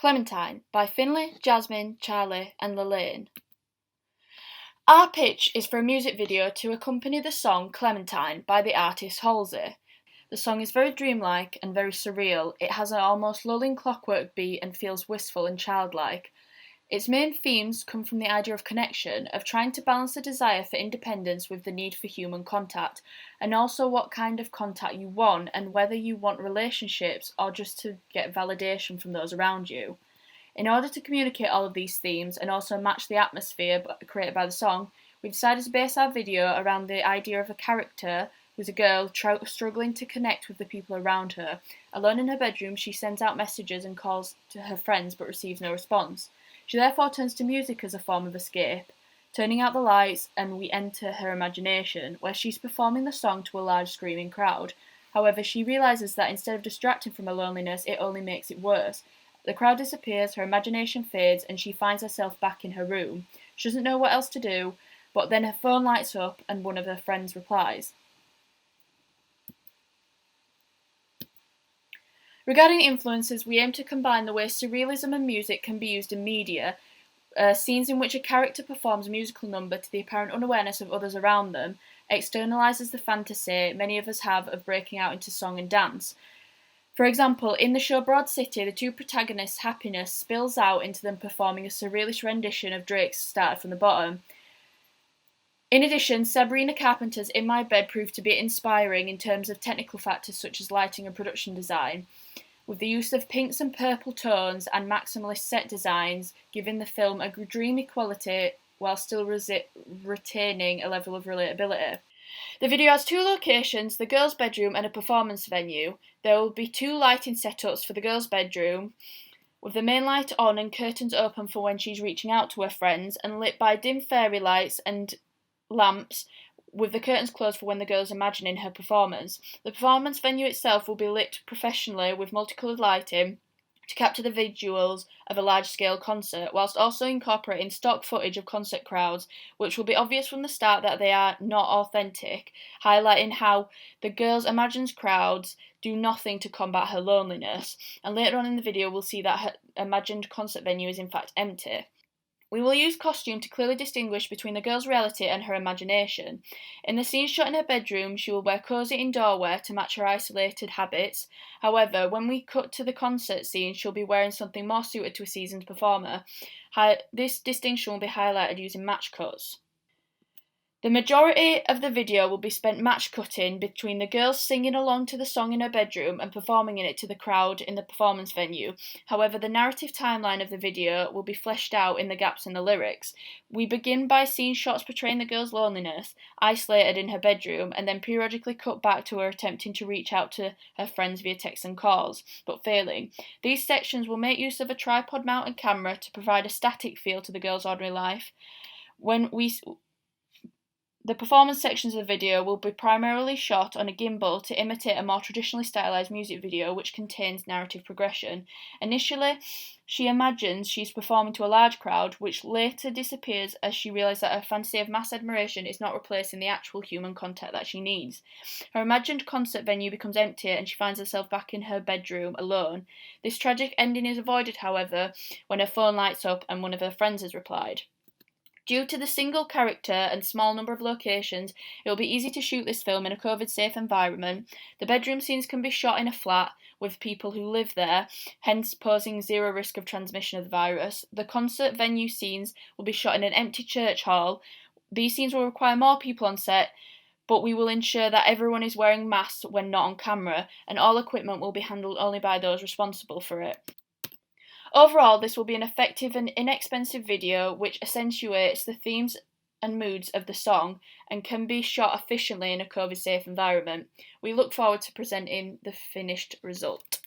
Clementine by Finlay, Jasmine, Charlie and Lelaine. Our pitch is for a music video to accompany the song Clementine by the artist Halsey. The song is very dreamlike and very surreal. It has an almost lulling clockwork beat and feels wistful and childlike. Its main themes come from the idea of connection, of trying to balance the desire for independence with the need for human contact, and also what kind of contact you want and whether you want relationships or just to get validation from those around you. In order to communicate all of these themes and also match the atmosphere created by the song, we decided to base our video around the idea of a character who's a girl struggling to connect with the people around her. Alone in her bedroom, she sends out messages and calls to her friends but receives no response. She therefore turns to music as a form of escape, turning out the lights, and we enter her imagination, where she's performing the song to a large screaming crowd. However, she realises that instead of distracting from her loneliness, it only makes it worse. The crowd disappears, her imagination fades, and she finds herself back in her room. She doesn't know what else to do, but then her phone lights up and one of her friends replies. Regarding influences, we aim to combine the way surrealism and music can be used in media. Scenes in which a character performs a musical number to the apparent unawareness of others around them externalises the fantasy many of us have of breaking out into song and dance. For example, in the show Broad City, the two protagonists' happiness spills out into them performing a surrealist rendition of Drake's Started from the Bottom. In addition, Sabrina Carpenter's In My Bed proved to be inspiring in terms of technical factors such as lighting and production design, with the use of pinks and purple tones and maximalist set designs, giving the film a dreamy quality while still retaining a level of relatability. The video has two locations, the girls' bedroom and a performance venue. There will be two lighting setups for the girls' bedroom, with the main light on and curtains open for when she's reaching out to her friends, and lit by dim fairy lights and lamps, with the curtains closed for when the girl is imagining her performance. The performance venue itself will be lit professionally with multicoloured lighting to capture the visuals of a large-scale concert, whilst also incorporating stock footage of concert crowds, which will be obvious from the start that they are not authentic, highlighting how the girl's imagined crowds do nothing to combat her loneliness, and later on in the video we'll see that her imagined concert venue is in fact empty. We will use costume to clearly distinguish between the girl's reality and her imagination. In the scene shot in her bedroom, she will wear cosy indoor wear to match her isolated habits. However, when we cut to the concert scene, she'll be wearing something more suited to a seasoned performer. This distinction will be highlighted using match cuts. The majority of the video will be spent match cutting between the girl singing along to the song in her bedroom and performing in it to the crowd in the performance venue. However, the narrative timeline of the video will be fleshed out in the gaps in the lyrics. We begin by seeing shots portraying the girl's loneliness, isolated in her bedroom, and then periodically cut back to her attempting to reach out to her friends via text and calls, but failing. These sections will make use of a tripod-mounted camera to provide a static feel to the girl's ordinary life. The performance sections of the video will be primarily shot on a gimbal to imitate a more traditionally stylized music video which contains narrative progression. Initially, she imagines she's performing to a large crowd, which later disappears as she realizes that her fantasy of mass admiration is not replacing the actual human contact that she needs. Her imagined concert venue becomes empty and she finds herself back in her bedroom alone. This tragic ending is avoided, however, when her phone lights up and one of her friends has replied. Due to the single character and small number of locations, it will be easy to shoot this film in a COVID-safe environment. The bedroom scenes can be shot in a flat with people who live there, hence posing zero risk of transmission of the virus. The concert venue scenes will be shot in an empty church hall. These scenes will require more people on set, but we will ensure that everyone is wearing masks when not on camera, and all equipment will be handled only by those responsible for it. Overall, this will be an effective and inexpensive video which accentuates the themes and moods of the song and can be shot efficiently in a COVID-safe environment. We look forward to presenting the finished result.